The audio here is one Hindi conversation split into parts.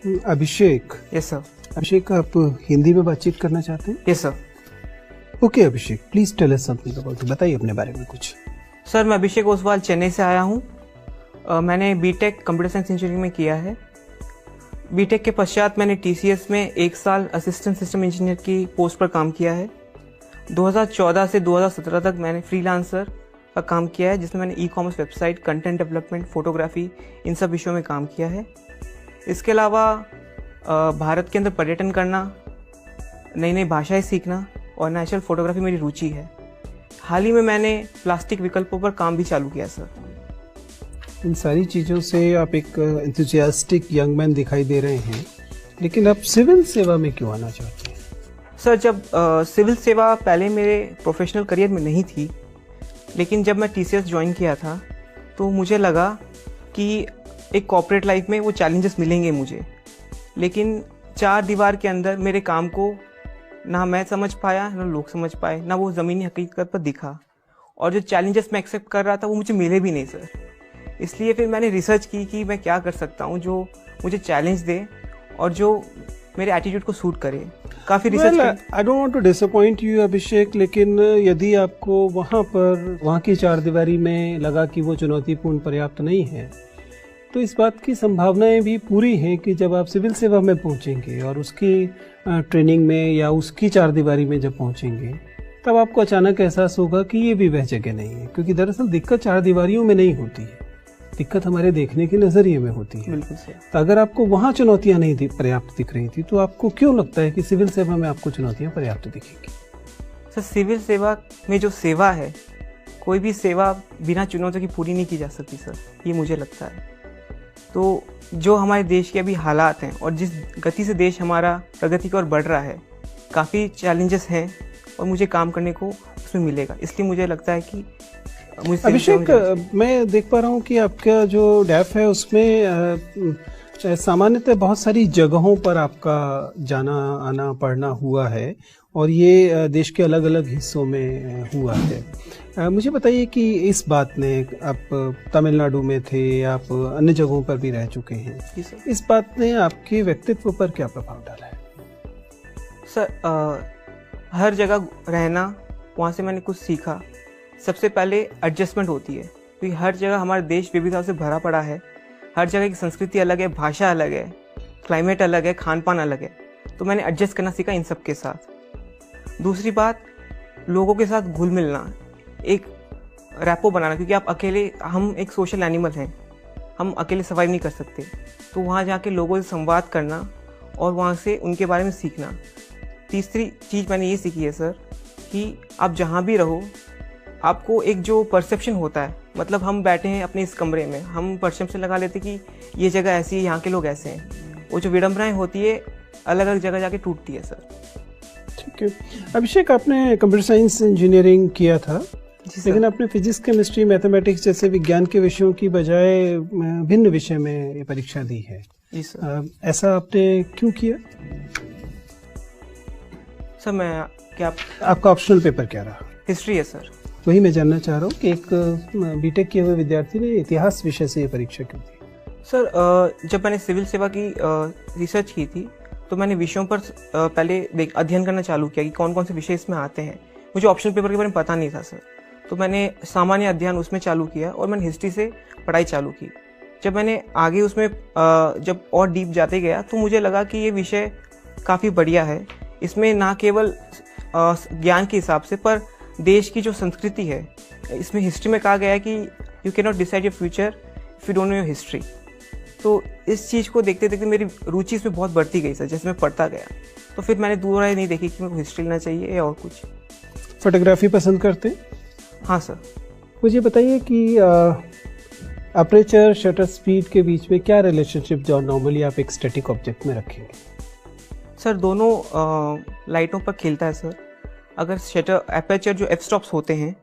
अभिषेक। Yes sir. अभिषेक, आप हिंदी में बातचीत करना चाहते हैं? Yes sir. Okay Abhishek, please tell us something about it. बताइए अपने बारे में कुछ। सर मैं अभिषेक ओसवाल चेन्नई से आया हूँ। मैंने बीटेक कंप्यूटर साइंस इंजीनियरिंग में किया है। बीटेक के पश्चात मैंने टीसीएस में 1 साल असिस्टेंट सिस्टम इंजीनियर की पोस्ट पर काम किया है। 2014 से 2017 तक मैंने फ्रीलांसर का काम किया है, जिसमें मैंने e-commerce website, content development, photography, इन सब विषयों में काम किया है। इसके अलावा भारत के अंदर पर्यटन करना, नई नई भाषाएं सीखना और नेचुरल फोटोग्राफी मेरी रुचि है। हाल ही में मैंने प्लास्टिक विकल्पों पर काम भी चालू किया सर। इन सारी चीज़ों से आप एक एंथुसियास्टिक यंग मैन दिखाई दे रहे हैं, लेकिन आप सिविल सेवा में क्यों आना चाहते हैं? सर जब सिविल सेवा पहले मेरे प्रोफेशनल करियर में नहीं थी, लेकिन जब मैं टीसीएस ज्वाइन किया था तो मुझे लगा कि एक कॉर्पोरेट लाइफ में वो चैलेंजेस मिलेंगे मुझे, लेकिन 4 दीवार के अंदर मेरे काम को ना मैं समझ पाया, ना लोग समझ पाए, ना वो ज़मीनी हकीकत पर दिखा, और जो चैलेंजेस मैं एक्सेप्ट कर रहा था वो मुझे मिले भी नहीं सर। इसलिए फिर मैंने रिसर्च की कि मैं क्या कर सकता हूँ जो मुझे चैलेंज दे और जो मेरे एटीट्यूड को सूट करे। काफ़ी research I don't want to disappoint you Abhishek, लेकिन यदि आपको वहाँ की 4 दीवारी में लगा कि वो चुनौतीपूर्ण पर्याप्त नहीं है, तो इस बात की संभावनाएं भी पूरी हैं कि जब आप सिविल सेवा में पहुंचेंगे और उसकी ट्रेनिंग में या उसकी 4 दीवारी में जब पहुंचेंगे, तब आपको अचानक एहसास होगा कि ये भी वह जगह नहीं है। क्योंकि दरअसल दिक्कत 4 दीवारियों में नहीं होती है, दिक्कत हमारे देखने के नजरिए में होती है। बिल्कुल सर। तो अगर आपको वहाँ चुनौतियाँ नहीं पर्याप्त दिख रही थी, तो आपको क्यों लगता है कि सिविल सेवा में आपको चुनौतियाँ पर्याप्त दिखेंगी? सर सिविल सेवा में जो सेवा है, कोई भी सेवा बिना चुनौतियों की पूरी नहीं की जा सकती सर, ये मुझे लगता है। तो जो हमारे देश के अभी हालात हैं और जिस गति से देश हमारा प्रगति की ओर बढ़ रहा है, काफ़ी चैलेंजेस हैं और मुझे काम करने को उसमें मिलेगा। इसलिए मुझे लगता है कि मुझे अभिषेक, मैं देख पा रहा हूँ कि आपका जो डैफ है उसमें सामान्यतः बहुत सारी जगहों पर आपका जाना आना पढ़ना हुआ है, और ये देश के अलग अलग हिस्सों में हुआ है। मुझे बताइए कि इस बात ने, आप तमिलनाडु में थे, आप अन्य जगहों पर भी रह चुके हैं, इस बात ने आपके व्यक्तित्व पर क्या प्रभाव डाला है? सर हर जगह रहना, वहाँ से मैंने कुछ सीखा। सबसे पहले एडजस्टमेंट होती है, क्योंकि हर जगह हमारा देश विविधता से भरा पड़ा है। हर जगह की संस्कृति अलग है, भाषा अलग है, क्लाइमेट अलग है, खान पान अलग है। तो मैंने एडजस्ट करना सीखा इन सब के साथ। दूसरी बात, लोगों के साथ घुल मिलना, एक रैपो बनाना, क्योंकि आप अकेले, हम एक सोशल एनिमल हैं, हम अकेले सर्वाइव नहीं कर सकते। तो वहाँ जाके लोगों से संवाद करना और वहाँ से उनके बारे में सीखना। तीसरी चीज़ मैंने ये सीखी है सर कि आप जहाँ भी रहो, आपको एक जो परसेप्शन होता है, मतलब हम बैठे हैं अपने इस कमरे में, हम परसेप्शन लगा लेते कि ये जगह ऐसी है, यहाँ के लोग ऐसे हैं। वो जो विडंबनाएं होती है अलग अलग जगह जाके टूटती है सर। ठीक है अभिषेक, आपने कंप्यूटर साइंस इंजीनियरिंग किया था, लेकिन आपने फिजिक्स, केमिस्ट्री, मैथमेटिक्स जैसे विज्ञान के विषयों की बजाय भिन्न विषय में ये परीक्षा दी है। जी सर। ऐसा आपने क्यों किया? सर मैं क्या, आपका ऑप्शनल पेपर क्या रहा? हिस्ट्री है सर। वही मैं जानना चाह रहा हूँ कि एक बीटेक किए हुए विद्यार्थी ने इतिहास विषय से ये परीक्षा क्यों दी? सर जब मैंने सिविल सेवा की रिसर्च की थी, तो मैंने विषयों पर पहले अध्ययन करना चालू किया कि कौन कौन से विषय इसमें आते हैं। मुझे ऑप्शनल पेपर के बारे में पता नहीं था सर, तो मैंने सामान्य अध्ययन उसमें चालू किया और मैंने हिस्ट्री से पढ़ाई चालू की। जब मैंने आगे उसमें जब और डीप जाते गया, तो मुझे लगा कि ये विषय काफ़ी बढ़िया है। इसमें ना केवल ज्ञान के हिसाब से, पर देश की जो संस्कृति है, इसमें हिस्ट्री में कहा गया है कि you can not decide your future if you don't know your history. तो इस चीज़ को देखते देखते मेरी रुचि इसमें बहुत बढ़ती गई सर। जैसे मैं पढ़ता गया, तो फिर मैंने दूर नहीं देखी कि मेरे को हिस्ट्री लेना चाहिए या और कुछ। फोटोग्राफी पसंद करते? हाँ सर। मुझे बताइए कि अपर्चर शटर स्पीड के बीच में क्या रिलेशनशिप जो नॉर्मली आप एक स्टैटिक ऑब्जेक्ट में रखेंगे? सर दोनों लाइटों पर खेलता है सर। अगर शटर अपर्चर जो एफ स्टॉप्स होते हैं,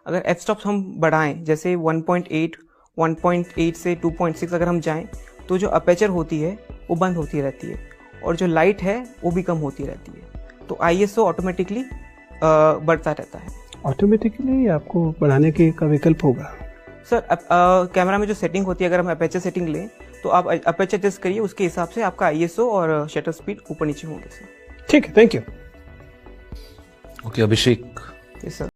अगर एफ स्टॉप्स हम बढ़ाएं, जैसे 1.8 से 2.6 अगर हम जाएं, तो जो अपर्चर होती है वो बंद होती रहती है और जो लाइट है वो भी कम होती रहती है। तो आईएसओ ऑटोमेटिकली बढ़ता रहता है। ऑटोमेटिकली आपको बढ़ाने के का विकल्प होगा? सर कैमरा में जो सेटिंग होती है, अगर हम अपर्चर सेटिंग लें तो आप अपर्चर टेस्ट करिए, उसके हिसाब से आपका ISO और शटर स्पीड ऊपर नीचे होंगे सर। ठीक है, thank you. Okay Abhishek. Yes sir.